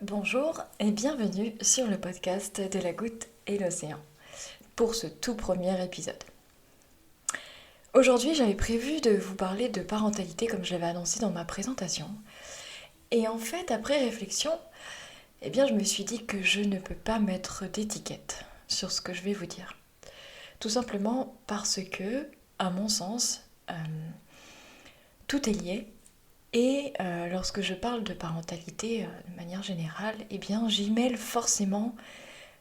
Bonjour et bienvenue sur le podcast de la goutte et l'océan pour ce tout premier épisode. Aujourd'hui, j'avais prévu de vous parler de parentalité comme j'avais annoncé dans ma présentation. Et en fait, après réflexion, je me suis dit que je ne peux pas mettre d'étiquette sur ce que je vais vous dire. Tout simplement parce que, à mon sens, tout est lié. Et lorsque je parle de parentalité de manière générale, j'y mêle forcément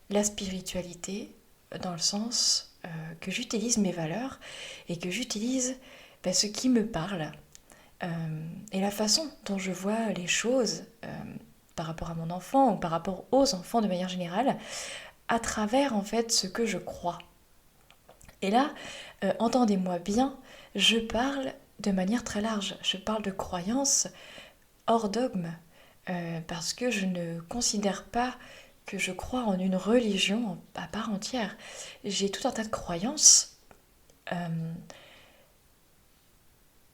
la spiritualité dans le sens que j'utilise mes valeurs et que j'utilise ce qui me parle et la façon dont je vois les choses par rapport à mon enfant ou par rapport aux enfants de manière générale à travers en fait ce que je crois. Et là, entendez-moi bien, je parle de manière très large. Je parle de croyances hors dogme, parce que je ne considère pas que je crois en une religion à part entière. J'ai tout un tas de croyances.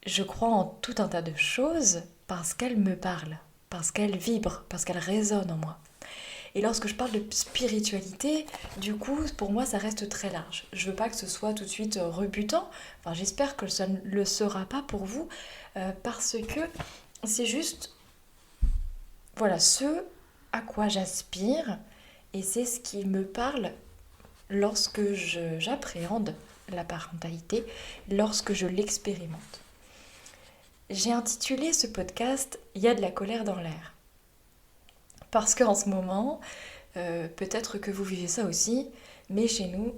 Je crois en tout un tas de choses parce qu'elles me parlent, parce qu'elles vibrent, parce qu'elles résonnent en moi. Et lorsque je parle de spiritualité, du coup, pour moi, ça reste très large. Je veux pas que ce soit tout de suite rebutant. Enfin, j'espère que ça ne le sera pas pour vous, parce que c'est juste, voilà, ce à quoi j'aspire, et c'est ce qui me parle lorsque j'appréhende la parentalité, lorsque je l'expérimente. J'ai intitulé ce podcast « Il y a de la colère dans l'air ». Parce qu'en ce moment, peut-être que vous vivez ça aussi, mais chez nous,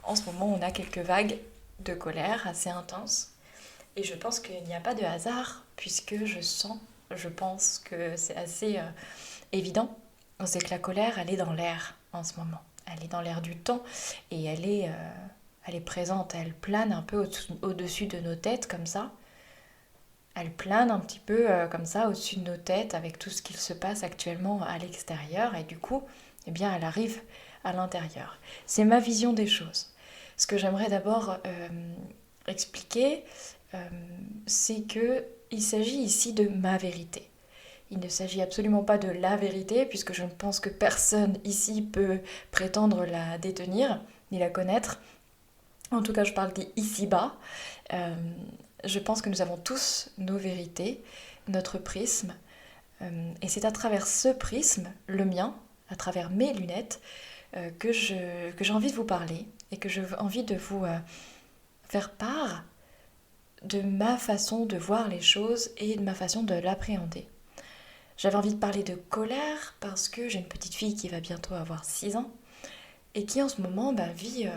en ce moment, on a quelques vagues de colère assez intenses. Et je pense qu'il n'y a pas de hasard, puisque je pense que c'est assez évident, c'est que la colère, elle est dans l'air en ce moment. Elle est dans l'air du temps et elle est présente, elle plane un peu au-dessus de nos têtes comme ça. Elle plane un petit peu comme ça au-dessus de nos têtes avec tout ce qu'il se passe actuellement à l'extérieur et du coup, elle arrive à l'intérieur. C'est ma vision des choses. Ce que j'aimerais d'abord expliquer, c'est qu'il s'agit ici de ma vérité. Il ne s'agit absolument pas de la vérité, puisque je ne pense que personne ici peut prétendre la détenir, ni la connaître. En tout cas, je parle d'ici-bas. Je pense que nous avons tous nos vérités, notre prisme. Et c'est à travers ce prisme, le mien, à travers mes lunettes, que j'ai envie de vous parler et que j'ai envie de vous faire part de ma façon de voir les choses et de ma façon de l'appréhender. J'avais envie de parler de colère parce que j'ai une petite fille qui va bientôt avoir 6 ans et qui en ce moment vit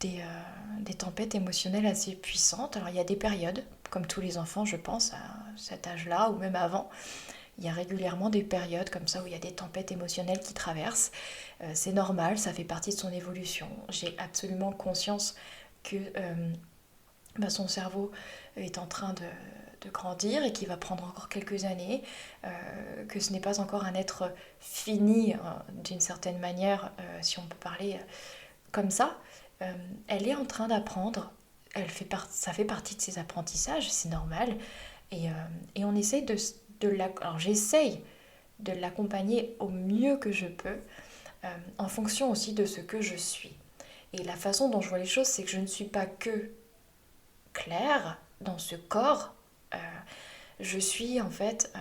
des tempêtes émotionnelles assez puissantes. Alors il y a des périodes, comme tous les enfants je pense à cet âge-là ou même avant, il y a régulièrement des périodes comme ça où il y a des tempêtes émotionnelles qui traversent. C'est normal, ça fait partie de son évolution. J'ai absolument conscience que son cerveau est en train de grandir et qu'il va prendre encore quelques années, que ce n'est pas encore un être fini d'une certaine manière, si on peut parler comme ça. Elle est en train d'apprendre, ça fait partie de ses apprentissages, c'est normal, et on essaye alors j'essaye de l'accompagner au mieux que je peux, en fonction aussi de ce que je suis. Et la façon dont je vois les choses, c'est que je ne suis pas que claire dans ce corps, je suis en fait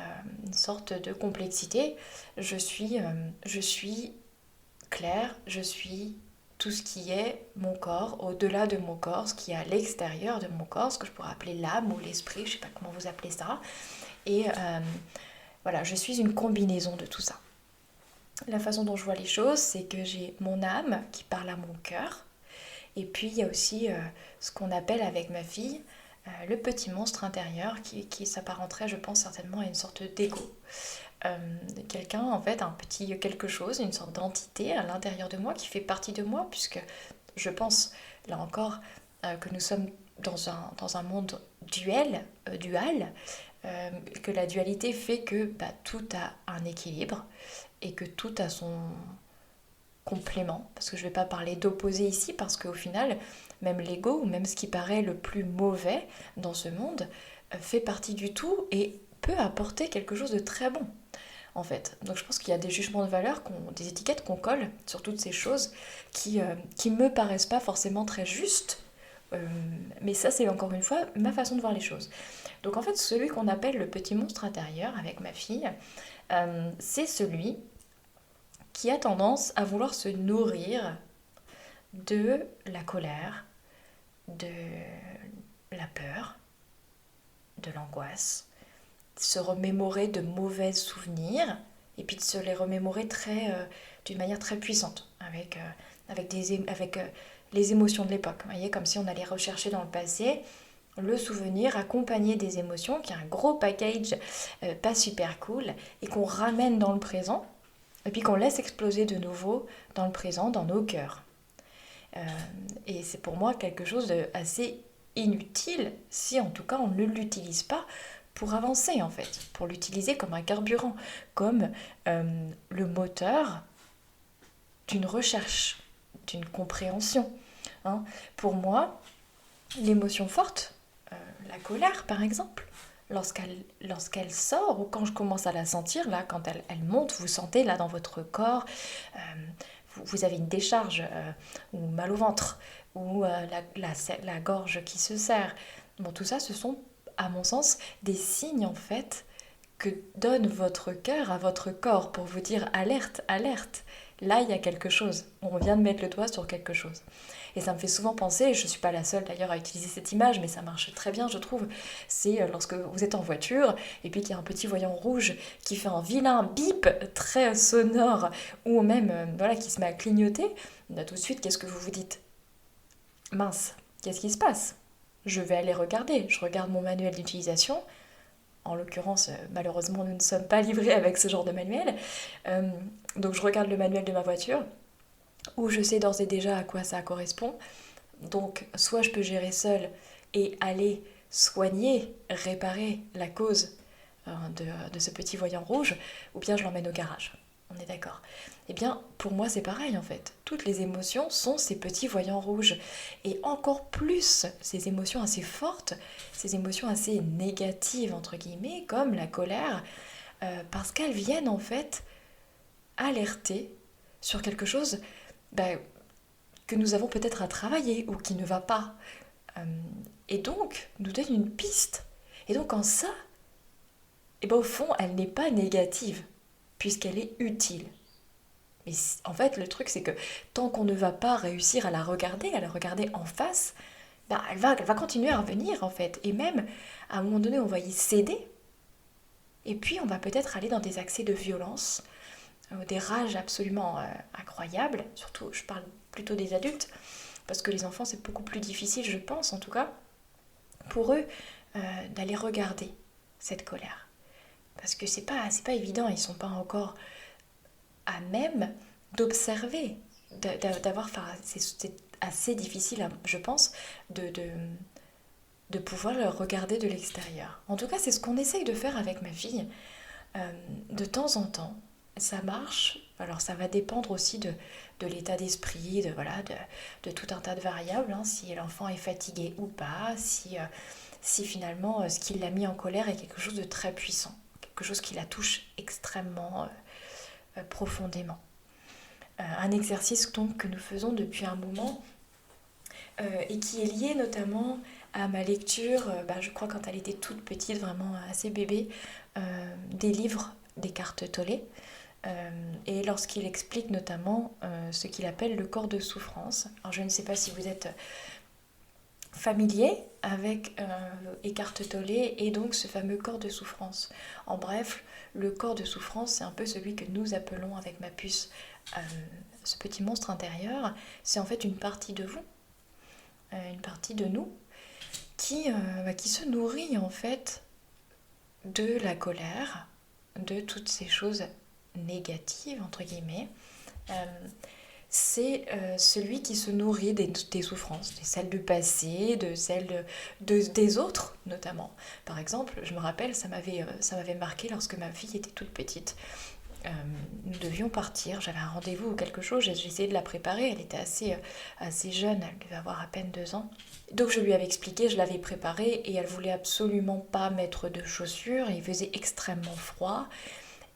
une sorte de complexité. Je suis claire, je suis tout ce qui est mon corps, au-delà de mon corps, ce qui est à l'extérieur de mon corps, ce que je pourrais appeler l'âme ou l'esprit, je ne sais pas comment vous appelez ça. Et voilà, je suis une combinaison de tout ça. La façon dont je vois les choses, c'est que j'ai mon âme qui parle à mon cœur, et puis il y a aussi ce qu'on appelle avec ma fille le petit monstre intérieur qui s'apparenterait, je pense, certainement à une sorte d'ego. Quelqu'un, en fait, un petit quelque chose, une sorte d'entité à l'intérieur de moi qui fait partie de moi, puisque je pense, là encore, que nous sommes dans un monde dual, que la dualité fait que tout a un équilibre et que tout a son complément, parce que je ne vais pas parler d'opposé ici, parce qu'au final, même l'ego, ou même ce qui paraît le plus mauvais dans ce monde, fait partie du tout et peut apporter quelque chose de très bon. en fait. Donc je pense qu'il y a des jugements de valeur, des étiquettes qu'on colle sur toutes ces choses qui me paraissent pas forcément très justes. Mais ça, c'est encore une fois ma façon de voir les choses. Donc en fait, celui qu'on appelle le petit monstre intérieur avec ma fille, c'est celui qui a tendance à vouloir se nourrir de la colère, de la peur, de l'angoisse, se remémorer de mauvais souvenirs et puis de se les remémorer d'une manière très puissante avec les émotions de l'époque. Vous voyez, comme si on allait rechercher dans le passé le souvenir accompagné des émotions, qui est un gros package pas super cool, et qu'on ramène dans le présent, et puis qu'on laisse exploser de nouveau dans le présent, dans nos cœurs. Et c'est pour moi quelque chose d'assez inutile, si en tout cas on ne l'utilise pas pour avancer en fait, pour l'utiliser comme un carburant, comme le moteur d'une recherche, d'une compréhension. Hein. Pour moi, l'émotion forte, la colère par exemple, lorsqu'elle sort ou quand je commence à la sentir, là, quand elle monte, vous sentez là dans votre corps, vous avez une décharge ou mal au ventre ou la gorge qui se serre. Bon, tout ça, ce sont, à mon sens, des signes en fait que donne votre cœur à votre corps pour vous dire alerte, alerte. Là, il y a quelque chose. On vient de mettre le doigt sur quelque chose. Et ça me fait souvent penser, et je ne suis pas la seule d'ailleurs à utiliser cette image, mais ça marche très bien, je trouve. C'est lorsque vous êtes en voiture, et puis qu'il y a un petit voyant rouge qui fait un vilain bip très sonore, ou même voilà, qui se met à clignoter. Là, tout de suite, qu'est-ce que vous vous dites? Mince, qu'est-ce qui se passe? Je vais aller regarder. Je regarde mon manuel d'utilisation. En l'occurrence, malheureusement, nous ne sommes pas livrés avec ce genre de manuel. Donc je regarde le manuel de ma voiture, où je sais d'ores et déjà à quoi ça correspond. Donc soit je peux gérer seule et aller soigner, réparer la cause de ce petit voyant rouge, ou bien je l'emmène au garage. On est d'accord. Eh bien, pour moi, c'est pareil en fait. Toutes les émotions sont ces petits voyants rouges. Et encore plus, ces émotions assez fortes, ces émotions assez négatives, entre guillemets, comme la colère, parce qu'elles viennent en fait alerter sur quelque chose que nous avons peut-être à travailler ou qui ne va pas. Et donc, nous donne une piste. Et donc, en ça, au fond, elle n'est pas négative, puisqu'elle est utile. Mais en fait, le truc, c'est que tant qu'on ne va pas réussir à la regarder en face, elle va continuer à revenir, en fait. Et même, à un moment donné, on va y céder. Et puis, on va peut-être aller dans des accès de violence, des rages absolument incroyables. Surtout, je parle plutôt des adultes, parce que les enfants, c'est beaucoup plus difficile, je pense, en tout cas, pour eux, d'aller regarder cette colère. Parce que c'est pas évident, ils sont pas encore à même d'observer, d'avoir, c'est assez difficile, je pense, de pouvoir le regarder de l'extérieur. En tout cas, c'est ce qu'on essaye de faire avec ma fille. De temps en temps, ça marche. Alors ça va dépendre aussi de l'état d'esprit, de tout un tas de variables, hein, si l'enfant est fatigué ou pas, si finalement ce qui l'a mis en colère est quelque chose de très puissant, quelque chose qui la touche extrêmement profondément. Un exercice donc que nous faisons depuis un moment et qui est lié notamment à ma lecture, je crois quand elle était toute petite, vraiment assez bébé, des livres d'Eckhart Tolle. Et lorsqu'il explique notamment ce qu'il appelle le corps de souffrance. Alors je ne sais pas si vous êtes familier avec Eckhart Tolle et donc ce fameux corps de souffrance. En bref, le corps de souffrance, c'est un peu celui que nous appelons avec ma puce ce petit monstre intérieur. C'est en fait une partie de vous, une partie de nous, qui se nourrit en fait de la colère, de toutes ces choses négatives, entre guillemets. C'est celui qui se nourrit des souffrances, de celles du passé, de celles des autres notamment. Par exemple, je me rappelle, ça m'avait marqué lorsque ma fille était toute petite. Nous devions partir, j'avais un rendez-vous ou quelque chose, j'ai essayé de la préparer, elle était assez jeune, elle devait avoir à peine 2 ans. Donc je lui avais expliqué, je l'avais préparée et elle voulait absolument pas mettre de chaussures, il faisait extrêmement froid.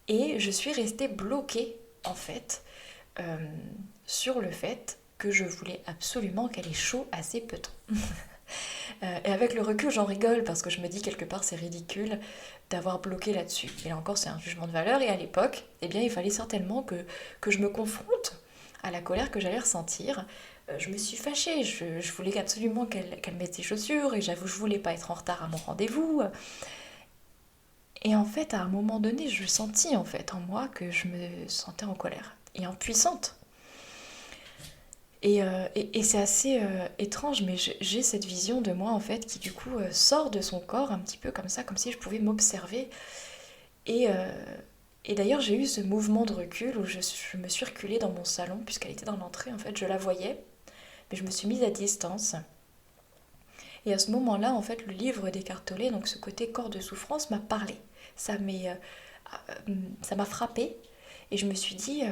Et je suis restée bloquée, en fait, euh, sur le fait que je voulais absolument qu'elle ait chaud assez peu de temps. Et avec le recul, j'en rigole parce que je me dis quelque part c'est ridicule d'avoir bloqué là-dessus. Et là encore, c'est un jugement de valeur. Et à l'époque, eh bien, il fallait certainement que je me confronte à la colère que j'allais ressentir. Je me suis fâchée, je voulais absolument qu'elle mette ses chaussures et j'avoue, je voulais pas être en retard à mon rendez-vous. Et en fait, à un moment donné, je sentis en fait en moi que je me sentais en colère et impuissante. Et c'est assez étrange, mais j'ai cette vision de moi en fait qui du coup sort de son corps un petit peu comme ça, comme si je pouvais m'observer. Et, euh, et d'ailleurs j'ai eu ce mouvement de recul où je me suis reculée dans mon salon, puisqu'elle était dans l'entrée en fait, je la voyais, mais je me suis mise à distance. Et à ce moment-là, en fait, le livre d'Eckhart Tolle, donc ce côté corps de souffrance, m'a parlé. Ça ça m'a frappée et je me suis dit,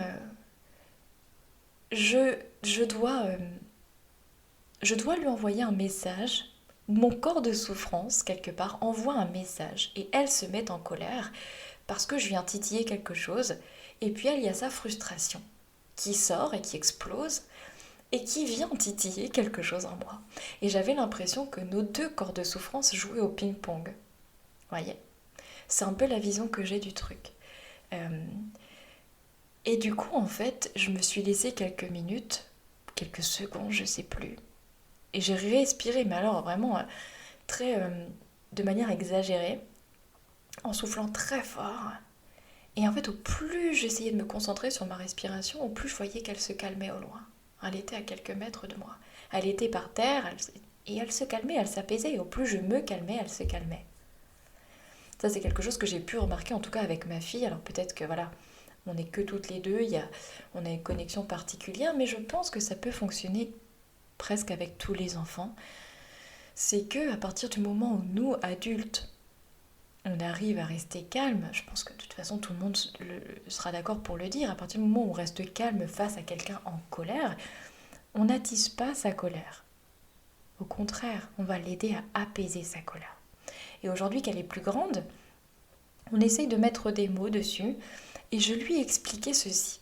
je, je dois je dois lui envoyer un message. Mon corps de souffrance, quelque part, envoie un message et elle se met en colère parce que je viens titiller quelque chose. Et puis elle, il y a sa frustration qui sort et qui explose et qui vient titiller quelque chose en moi. Et j'avais l'impression que nos deux corps de souffrance jouaient au ping-pong. Voyez, c'est un peu la vision que j'ai du truc. Euh, et du coup, en fait, je me suis laissé quelques minutes, quelques secondes, je sais plus. Et j'ai respiré, mais alors vraiment très de manière exagérée, en soufflant très fort. Et en fait, au plus j'essayais de me concentrer sur ma respiration, au plus je voyais qu'elle se calmait au loin. Elle était à quelques mètres de moi. Elle était par terre, et elle se calmait, elle s'apaisait. Et au plus je me calmais, elle se calmait. Ça, c'est quelque chose que j'ai pu remarquer, en tout cas avec ma fille. Alors peut-être que voilà, on n'est que toutes les deux, on a une connexion particulière, mais je pense que ça peut fonctionner presque avec tous les enfants. C'est que à partir du moment où nous, adultes, on arrive à rester calme, je pense que de toute façon tout le monde sera d'accord pour le dire, à partir du moment où on reste calme face à quelqu'un en colère, on n'attise pas sa colère. Au contraire, on va l'aider à apaiser sa colère. Et aujourd'hui qu'elle est plus grande, on essaye de mettre des mots dessus et je lui ai expliqué ceci.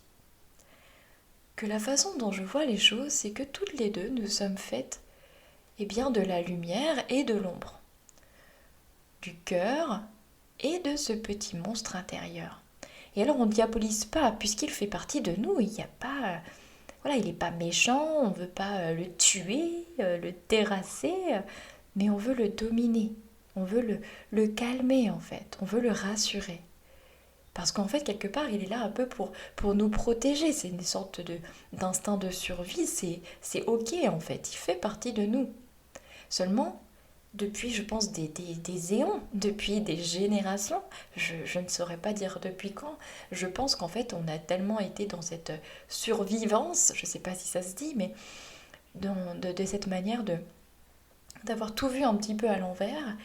Que la façon dont je vois les choses, c'est que toutes les deux, nous sommes faites bien, de la lumière et de l'ombre, du cœur et de ce petit monstre intérieur. Et alors on ne diabolise pas, puisqu'il fait partie de nous, il n'y a pas... Voilà, il n'est pas méchant, on ne veut pas le tuer, le terrasser, mais on veut le dominer, on veut le calmer en fait, on veut le rassurer. Parce qu'en fait, quelque part, il est là un peu pour nous protéger, c'est une sorte d'instinct de survie, c'est ok en fait, il fait partie de nous. Seulement, depuis, je pense, des éons, depuis des générations, je ne saurais pas dire depuis quand, je pense qu'en fait, on a tellement été dans cette survivance, je ne sais pas si ça se dit, mais de cette manière d'avoir tout vu un petit peu à l'envers,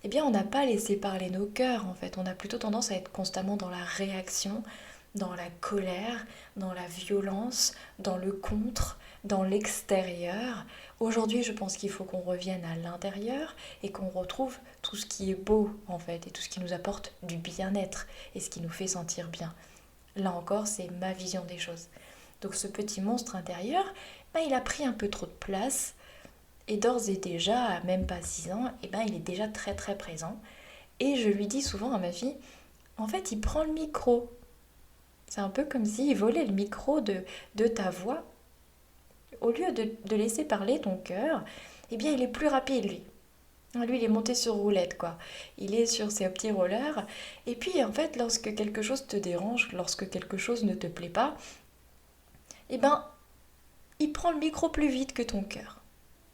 eh bien, on n'a pas laissé parler nos cœurs, en fait. On a plutôt tendance à être constamment dans la réaction, dans la colère, dans la violence, dans le contre, dans l'extérieur. Aujourd'hui, je pense qu'il faut qu'on revienne à l'intérieur et qu'on retrouve tout ce qui est beau, en fait, et tout ce qui nous apporte du bien-être et ce qui nous fait sentir bien. Là encore, c'est ma vision des choses. Donc ce petit monstre intérieur, il a pris un peu trop de place et d'ores et déjà, à même pas 6 ans, il est déjà très très présent. Et je lui dis souvent à ma fille, en fait, il prend le micro. C'est un peu comme s'il volait le micro de ta voix. Au lieu de laisser parler ton cœur, il est plus rapide, lui. Lui, il est monté sur roulette, quoi. Il est sur ses petits rollers. Et puis, en fait, lorsque quelque chose te dérange, lorsque quelque chose ne te plaît pas, eh ben, il prend le micro plus vite que ton cœur.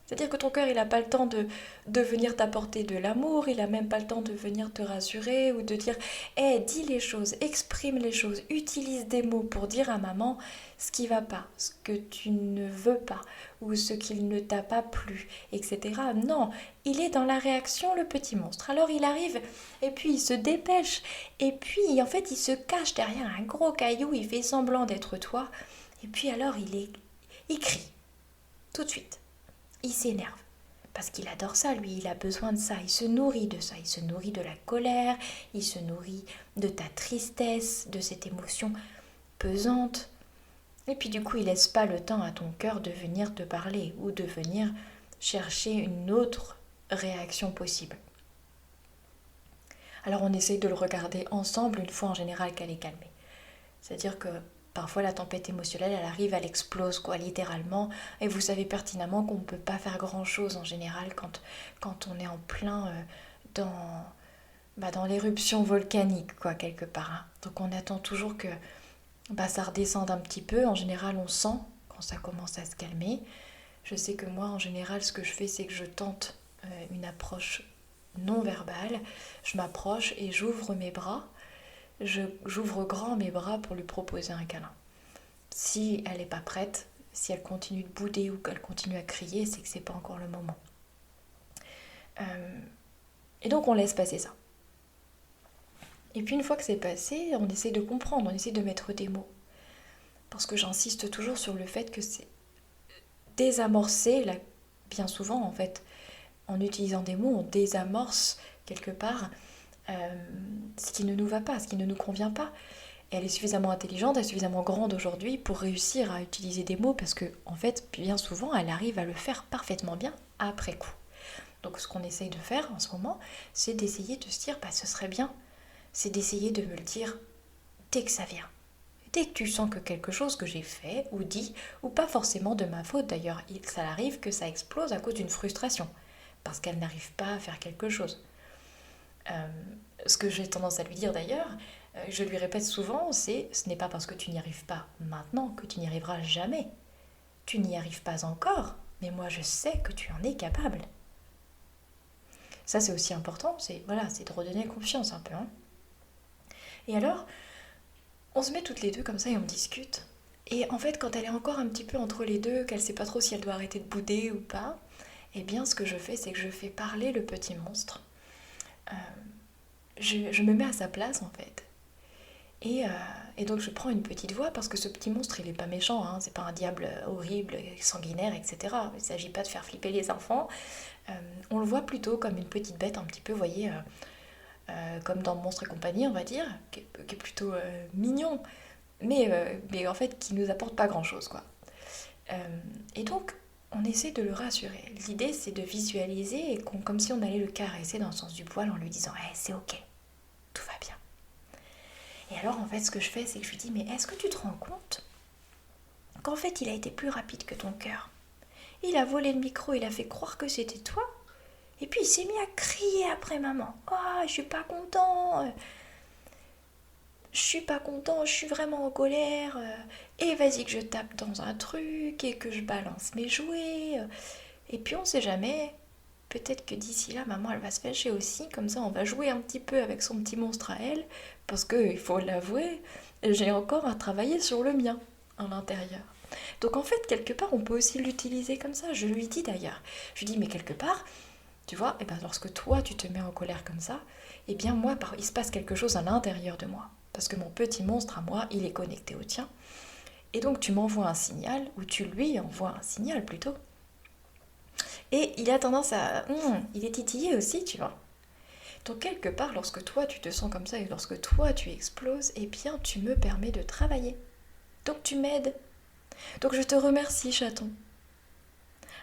C'est-à-dire que ton cœur, il n'a pas le temps de venir t'apporter de l'amour, il n'a même pas le temps de venir te rassurer ou de dire « dis les choses, exprime les choses, utilise des mots pour dire à maman ce qui va pas, ce que tu ne veux pas ou ce qu'il ne t'a pas plu, etc. » Non, il est dans la réaction, le petit monstre. Alors il arrive et puis il se dépêche et puis en fait il se cache derrière un gros caillou, il fait semblant d'être toi et puis alors il crie tout de suite. Il s'énerve. Parce qu'il adore ça, lui, il a besoin de ça, il se nourrit de ça, il se nourrit de la colère, il se nourrit de ta tristesse, de cette émotion pesante. Et puis du coup, il laisse pas le temps à ton cœur de venir te parler ou de venir chercher une autre réaction possible. Alors on essaye de le regarder ensemble une fois en général qu'elle est calmée. C'est-à-dire que parfois la tempête émotionnelle, elle arrive, elle explose quoi, littéralement. Et vous savez pertinemment qu'on ne peut pas faire grand-chose en général quand on est en plein dans l'éruption volcanique quoi, quelque part. Hein. Donc on attend toujours que ça redescende un petit peu. En général, on sent quand ça commence à se calmer. Je sais que moi, en général, ce que je fais, c'est que je tente une approche non verbale. Je m'approche et j'ouvre mes bras. J'ouvre grand mes bras pour lui proposer un câlin. Si elle n'est pas prête, si elle continue de bouder ou qu'elle continue à crier, c'est que c'est pas encore le moment. Et donc on laisse passer ça. Et puis une fois que c'est passé, on essaie de comprendre, on essaie de mettre des mots. Parce que j'insiste toujours sur le fait que c'est désamorcer, bien souvent en fait, en utilisant des mots, on désamorce quelque part ce qui ne nous va pas, ce qui ne nous convient pas. Et elle est suffisamment intelligente, elle est suffisamment grande aujourd'hui pour réussir à utiliser des mots parce que, en fait, bien souvent, elle arrive à le faire parfaitement bien après coup. Donc, ce qu'on essaye de faire en ce moment, c'est d'essayer de se dire, ce serait bien, c'est d'essayer de me le dire dès que ça vient. Dès que tu sens que quelque chose que j'ai fait ou dit, ou pas forcément de ma faute d'ailleurs, ça arrive que ça explose à cause d'une frustration, parce qu'elle n'arrive pas à faire quelque chose. Ce que j'ai tendance à lui dire d'ailleurs, je lui répète souvent, ce n'est pas parce que tu n'y arrives pas maintenant que tu n'y arriveras jamais. Tu n'y arrives pas encore, mais moi je sais que tu en es capable. Ça c'est aussi important, c'est de redonner confiance un peu. Hein. Et alors, on se met toutes les deux comme ça et on discute. Et en fait, quand elle est encore un petit peu entre les deux, qu'elle ne sait pas trop si elle doit arrêter de bouder ou pas, eh bien ce que je fais, c'est que je fais parler le petit monstre. Je me mets à sa place en fait. Et donc je prends une petite voix parce que ce petit monstre il est pas méchant, hein, c'est pas un diable horrible, sanguinaire, etc. Il ne s'agit pas de faire flipper les enfants. On le voit plutôt comme une petite bête un petit peu, vous voyez, comme dans Monstres et compagnie, on va dire, qui est plutôt mignon, mais en fait qui nous apporte pas grand chose quoi. Et donc on essaie de le rassurer. L'idée c'est de visualiser comme si on allait le caresser dans le sens du poil en lui disant hey, c'est ok, tout va bien. Et alors en fait ce que je fais c'est que je lui dis mais est-ce que tu te rends compte qu'en fait il a été plus rapide que ton cœur. Il a volé le micro, il a fait croire que c'était toi et puis il s'est mis à crier après maman. Oh je suis pas content, je suis vraiment en colère, et vas-y que je tape dans un truc et que je balance mes jouets. Et puis on sait jamais, peut-être que d'ici là, maman elle va se fâcher aussi, comme ça on va jouer un petit peu avec son petit monstre à elle, parce que, il faut l'avouer, j'ai encore à travailler sur le mien, à l'intérieur. Donc en fait, quelque part, on peut aussi l'utiliser comme ça, je lui dis d'ailleurs. Je lui dis, mais quelque part, tu vois, lorsque toi tu te mets en colère comme ça, moi, il se passe quelque chose à l'intérieur de moi. Parce que mon petit monstre à moi, il est connecté au tien. Et donc tu m'envoies un signal, ou tu lui envoies un signal plutôt. Et il a tendance à... il est titillé aussi, tu vois. Donc quelque part, lorsque toi tu te sens comme ça et lorsque toi tu exploses, tu me permets de travailler. Donc tu m'aides. Donc je te remercie, chaton.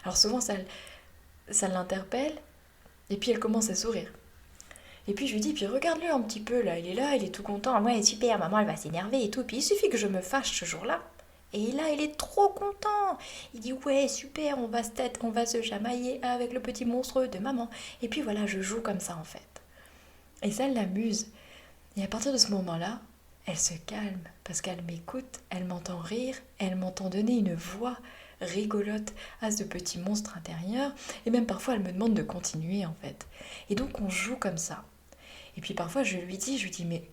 Alors souvent ça l'interpelle, et puis elle commence à sourire. Et puis je lui dis, puis regarde-le un petit peu, là, il est tout content. Ouais, super, maman, elle va s'énerver et tout. Puis il suffit que je me fâche ce jour-là. Et là, il est trop content. Il dit, ouais, super, on va se chamailler avec le petit monstre de maman. Et puis voilà, je joue comme ça, en fait. Et ça l'amuse. Et à partir de ce moment-là, elle se calme, parce qu'elle m'écoute, elle m'entend rire, elle m'entend donner une voix rigolote à ce petit monstre intérieur. Et même parfois, elle me demande de continuer, en fait. Et donc, on joue comme ça. Et puis parfois je lui dis, mais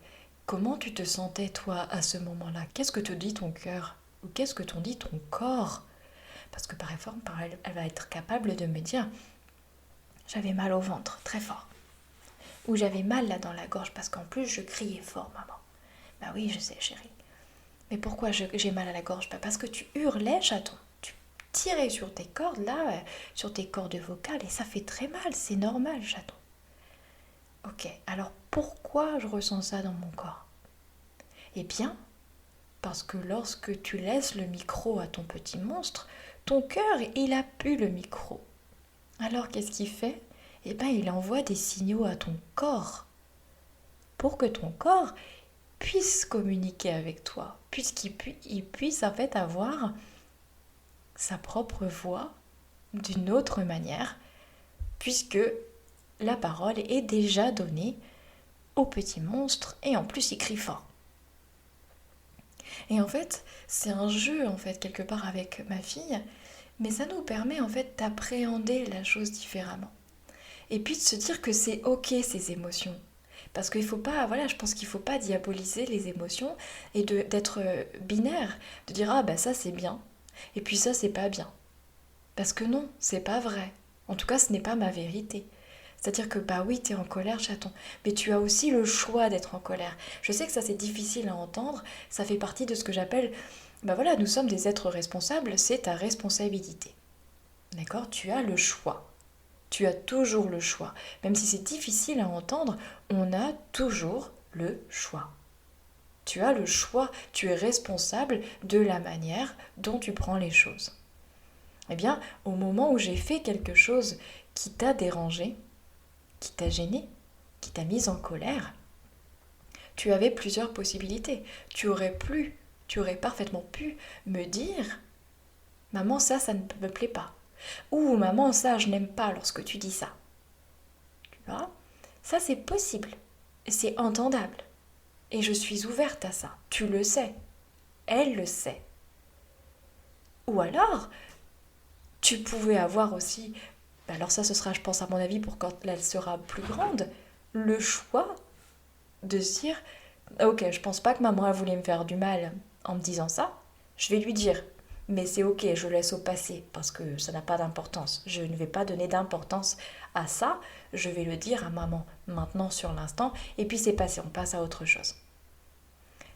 comment tu te sentais toi à ce moment-là? Qu'est-ce que te dit ton cœur? Ou qu'est-ce que t'en dit ton corps? Parce que par exemple, elle va être capable de me dire, j'avais mal au ventre, très fort. Ou j'avais mal là dans la gorge, parce qu'en plus je criais fort, maman. Oui, je sais chérie. Mais pourquoi j'ai mal à la gorge? Parce que tu hurlais, chaton. tirer sur tes cordes, là, sur tes cordes vocales, et ça fait très mal, c'est normal, chaton. Ok, alors pourquoi je ressens ça dans mon corps? Eh bien, parce que lorsque tu laisses le micro à ton petit monstre, ton cœur, il a plus le micro. Alors qu'est-ce qu'il fait? Eh bien, il envoie des signaux à ton corps pour que ton corps puisse communiquer avec toi, puisqu'il puisse en fait avoir sa propre voix d'une autre manière, puisque la parole est déjà donnée au petit monstre et en plus il crie fort. Et en fait, c'est un jeu en fait quelque part avec ma fille, mais ça nous permet en fait d'appréhender la chose différemment. Et puis de se dire que c'est ok ces émotions. Parce qu'il faut pas, voilà, je pense qu'il faut pas diaboliser les émotions et d'être binaire, de dire ah bah ça c'est bien, et puis ça c'est pas bien. Parce que non, c'est pas vrai. En tout cas, ce n'est pas ma vérité. C'est-à-dire que bah oui, t'es en colère, chaton, mais tu as aussi le choix d'être en colère. Je sais que ça c'est difficile à entendre, ça fait partie de ce que j'appelle, bah voilà, nous sommes des êtres responsables, c'est ta responsabilité. D'accord? Tu as le choix. Tu as toujours le choix. Même si c'est difficile à entendre, on a toujours le choix. Tu as le choix, tu es responsable de la manière dont tu prends les choses. Eh bien, au moment où j'ai fait quelque chose qui t'a dérangé, qui t'a gêné, qui t'a mise en colère, tu avais plusieurs possibilités. Tu aurais parfaitement pu me dire, maman, ça ne me plaît pas. Ou maman, ça, je n'aime pas lorsque tu dis ça. Tu vois? Ça, c'est possible. C'est entendable. Et je suis ouverte à ça. Tu le sais. Elle le sait. Ou alors, tu pouvais avoir aussi, alors ça ce sera je pense à mon avis pour quand elle sera plus grande, le choix de se dire, ok, je pense pas que maman elle voulait me faire du mal en me disant ça, je vais lui dire, mais c'est ok, je laisse au passé parce que ça n'a pas d'importance, je ne vais pas donner d'importance à ça, je vais le dire à maman maintenant sur l'instant, et puis c'est passé, on passe à autre chose.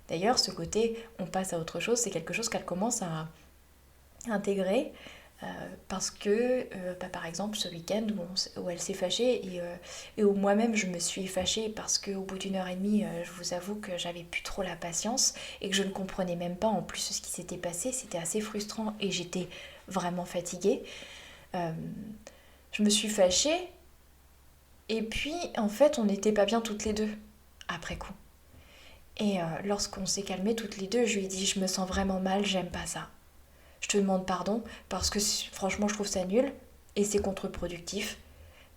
D'ailleurs, ce côté on passe à autre chose, c'est quelque chose qu'elle commence à intégrer parce que, par exemple, ce week-end où elle s'est fâchée et où moi-même je me suis fâchée parce qu'au bout d'une heure et demie, je vous avoue que j'avais plus trop la patience et que je ne comprenais même pas en plus ce qui s'était passé. C'était assez frustrant et j'étais vraiment fatiguée. Euh, je me suis fâchée et puis en fait on n'était pas bien toutes les deux après coup. Et lorsqu'on s'est calmé toutes les deux, je lui ai dit je me sens vraiment mal, j'aime pas ça. Je te demande pardon parce que franchement je trouve ça nul et c'est contre-productif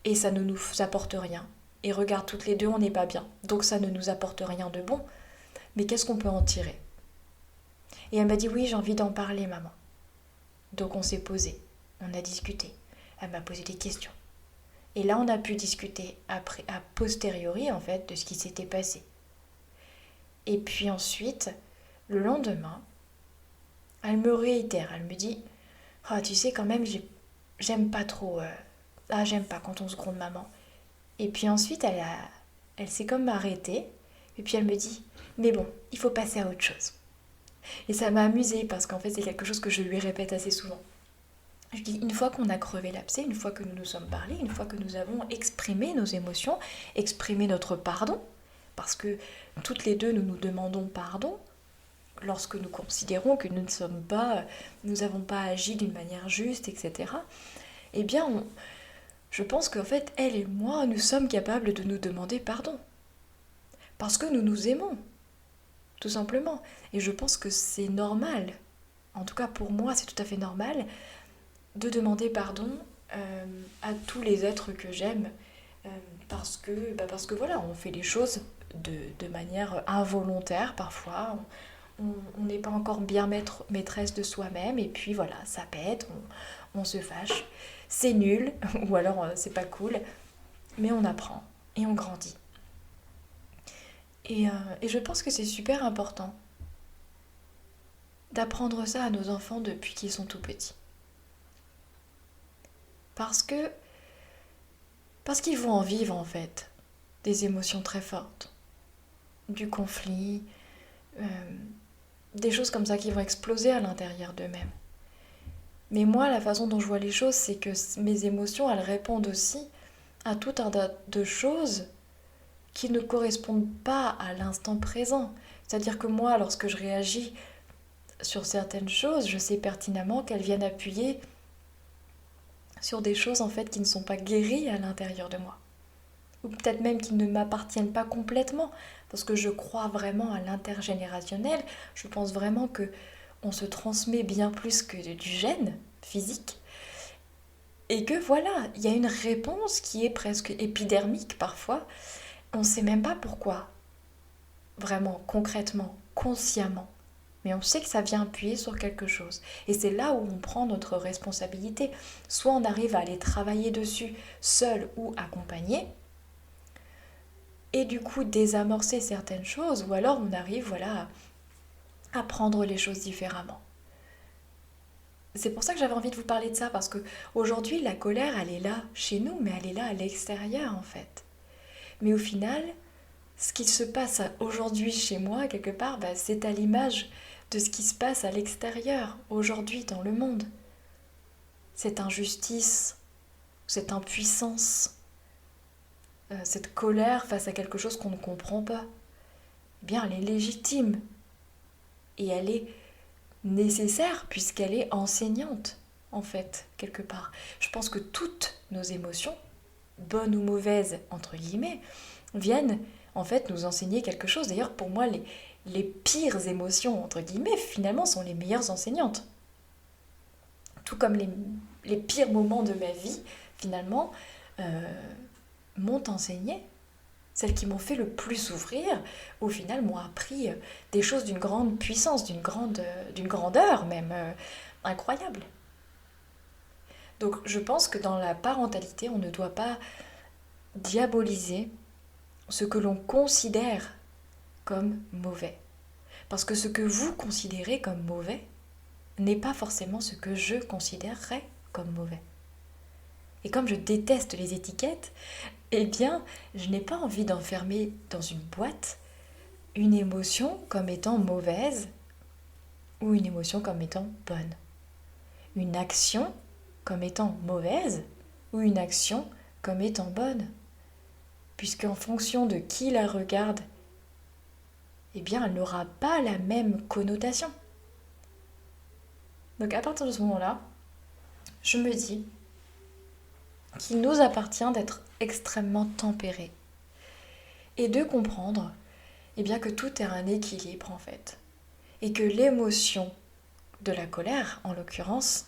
et ça ne nous apporte rien. Et regarde, toutes les deux on n'est pas bien, donc ça ne nous apporte rien de bon. Mais qu'est-ce qu'on peut en tirer? Et elle m'a dit oui, j'ai envie d'en parler maman. Donc on s'est posé, on a discuté, elle m'a posé des questions. Et là on a pu discuter après, a posteriori en fait de ce qui s'était passé. Et puis ensuite, le lendemain, elle me réitère, elle me dit ah, tu sais, quand même, j'aime pas trop. Ah, j'aime pas quand on se gronde maman. Et puis ensuite, elle s'est comme arrêtée. Et puis elle me dit mais bon, il faut passer à autre chose. Et ça m'a amusée parce qu'en fait, c'est quelque chose que je lui répète assez souvent. Je dis une fois qu'on a crevé l'abcès, une fois que nous nous sommes parlé, une fois que nous avons exprimé nos émotions, exprimé notre pardon, parce que toutes les deux, nous nous demandons pardon lorsque nous considérons que nous n'avons pas agi d'une manière juste, etc. Eh bien, je pense qu'en fait, elle et moi, nous sommes capables de nous demander pardon. Parce que nous nous aimons, tout simplement. Et je pense que c'est normal, en tout cas pour moi, c'est tout à fait normal, de demander pardon à tous les êtres que j'aime. Parce que voilà, on fait les choses de manière involontaire parfois. On n'est pas encore bien maîtresse de soi-même et puis voilà, ça pète, on se fâche, c'est nul ou alors c'est pas cool, mais on apprend et on grandit. Et je pense que c'est super important d'apprendre ça à nos enfants depuis qu'ils sont tout petits. Parce qu'ils vont en vivre en fait des émotions très fortes, du conflit, euh, des choses comme ça qui vont exploser à l'intérieur d'eux-mêmes. Mais moi, la façon dont je vois les choses, c'est que mes émotions, elles répondent aussi à tout un tas de choses qui ne correspondent pas à l'instant présent. C'est-à-dire que moi, lorsque je réagis sur certaines choses, je sais pertinemment qu'elles viennent appuyer sur des choses en fait qui ne sont pas guéries à l'intérieur de moi. Ou peut-être même qui ne m'appartiennent pas complètement, parce que je crois vraiment à l'intergénérationnel. Je pense vraiment que on se transmet bien plus que du gène physique, et que voilà, il y a une réponse qui est presque épidermique parfois. On ne sait même pas pourquoi, vraiment, concrètement, consciemment. Mais on sait que ça vient appuyer sur quelque chose. Et c'est là où on prend notre responsabilité. Soit on arrive à aller travailler dessus seul ou accompagné, et du coup désamorcer certaines choses, ou alors on arrive voilà, à prendre les choses différemment. C'est pour ça que j'avais envie de vous parler de ça, parce que aujourd'hui la colère, elle est là chez nous, mais elle est là à l'extérieur en fait. Mais au final, ce qui se passe aujourd'hui chez moi, quelque part, c'est à l'image de ce qui se passe à l'extérieur, aujourd'hui dans le monde. Cette injustice, cette impuissance, cette colère face à quelque chose qu'on ne comprend pas, eh bien elle est légitime et elle est nécessaire puisqu'elle est enseignante, en fait, quelque part. Je pense que toutes nos émotions, bonnes ou mauvaises, entre guillemets, viennent en fait nous enseigner quelque chose. D'ailleurs, pour moi, les pires émotions, entre guillemets, finalement, sont les meilleures enseignantes. Tout comme les pires moments de ma vie, finalement, m'ont enseigné. Celles qui m'ont fait le plus souffrir, au final, m'ont appris des choses d'une grande puissance, d'une grandeur même incroyable. Donc je pense que dans la parentalité, on ne doit pas diaboliser ce que l'on considère comme mauvais. Parce que ce que vous considérez comme mauvais n'est pas forcément ce que je considérerais comme mauvais. Et comme je déteste les étiquettes, eh bien, je n'ai pas envie d'enfermer dans une boîte une émotion comme étant mauvaise ou une émotion comme étant bonne. Une action comme étant mauvaise ou une action comme étant bonne. Puisqu'en fonction de qui la regarde, eh bien, elle n'aura pas la même connotation. Donc à partir de ce moment-là, je me dis qu'il nous appartient d'être extrêmement tempérés et de comprendre eh bien, que tout est un équilibre en fait. Et que l'émotion de la colère, en l'occurrence,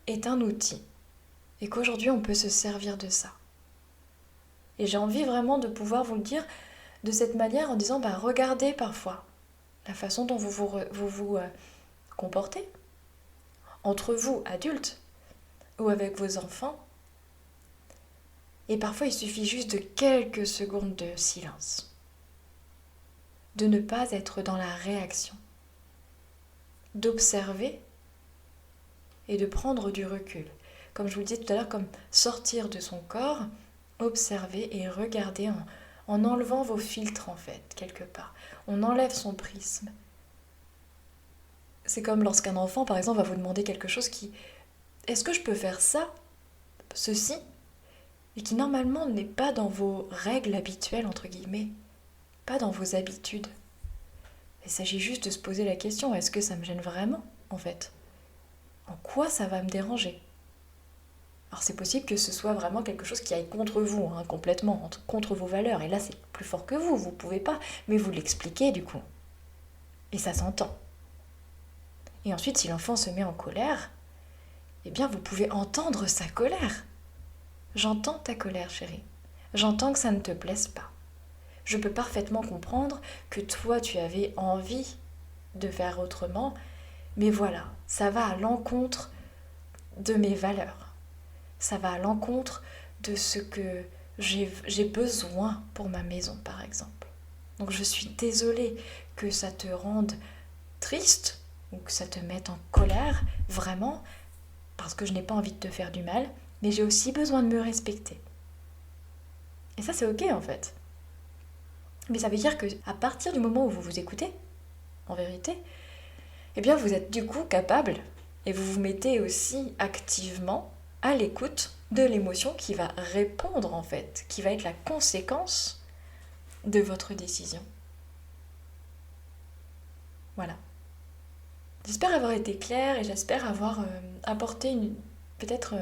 est un outil. Et qu'aujourd'hui, on peut se servir de ça. Et j'ai envie vraiment de pouvoir vous le dire de cette manière en disant, regardez parfois la façon dont vous comportez entre vous, adultes, ou avec vos enfants. Et parfois, il suffit juste de quelques secondes de silence. De ne pas être dans la réaction. D'observer et de prendre du recul. Comme je vous le disais tout à l'heure, comme sortir de son corps, observer et regarder en enlevant vos filtres en fait, quelque part. On enlève son prisme. C'est comme lorsqu'un enfant, par exemple, va vous demander quelque chose qui... Est-ce que je peux faire ça, ceci, et qui normalement n'est pas dans vos règles habituelles, entre guillemets, pas dans vos habitudes. Il s'agit juste de se poser la question, est-ce que ça me gêne vraiment, en fait? En quoi ça va me déranger? Alors c'est possible que ce soit vraiment quelque chose qui aille contre vous, complètement, contre vos valeurs. Et là, c'est plus fort que vous ne pouvez pas, mais vous l'expliquez du coup. Et ça s'entend. Et ensuite, si l'enfant se met en colère, eh bien, vous pouvez entendre sa colère. J'entends ta colère, chérie. J'entends que ça ne te plaise pas. Je peux parfaitement comprendre que toi, tu avais envie de faire autrement, mais voilà, ça va à l'encontre de mes valeurs. Ça va à l'encontre de ce que j'ai besoin pour ma maison, par exemple. Donc je suis désolée que ça te rende triste ou que ça te mette en colère, vraiment, parce que je n'ai pas envie de te faire du mal, mais j'ai aussi besoin de me respecter. Et ça, c'est ok en fait. Mais ça veut dire qu'à partir du moment où vous vous écoutez, en vérité, eh bien vous êtes du coup capable Et vous vous mettez aussi activement à l'écoute de l'émotion qui va répondre en fait, qui va être la conséquence de votre décision. Voilà. J'espère avoir été claire et j'espère avoir apporté peut-être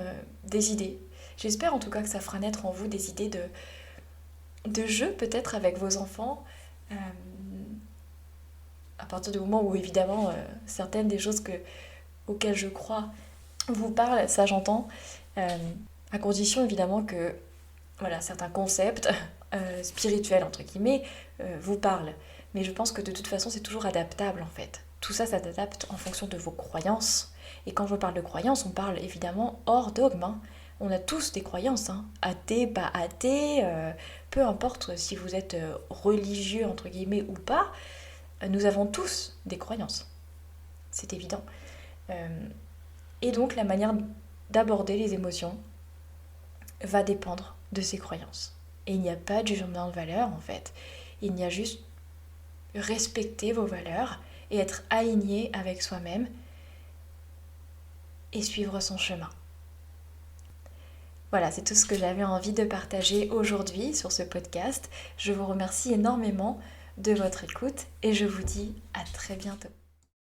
des idées. J'espère en tout cas que ça fera naître en vous des idées de jeu peut-être avec vos enfants. À partir du moment où évidemment certaines des choses auxquelles je crois vous parlent, ça j'entends. À condition évidemment que voilà, certains concepts spirituels entre guillemets vous parlent. Mais je pense que de toute façon c'est toujours adaptable en fait. Tout ça s'adapte en fonction de vos croyances. Et quand je parle de croyances, on parle évidemment hors dogme. Hein. On a tous des croyances, hein. Athées, pas athées, peu importe si vous êtes religieux entre guillemets ou pas, nous avons tous des croyances. C'est évident. Et donc la manière d'aborder les émotions va dépendre de ces croyances. Et il n'y a pas de jugement de valeur en fait. Il y a juste respecter vos valeurs et être aligné avec soi-même et suivre son chemin. Voilà, c'est tout ce que j'avais envie de partager aujourd'hui sur ce podcast. Je vous remercie énormément de votre écoute et je vous dis à très bientôt.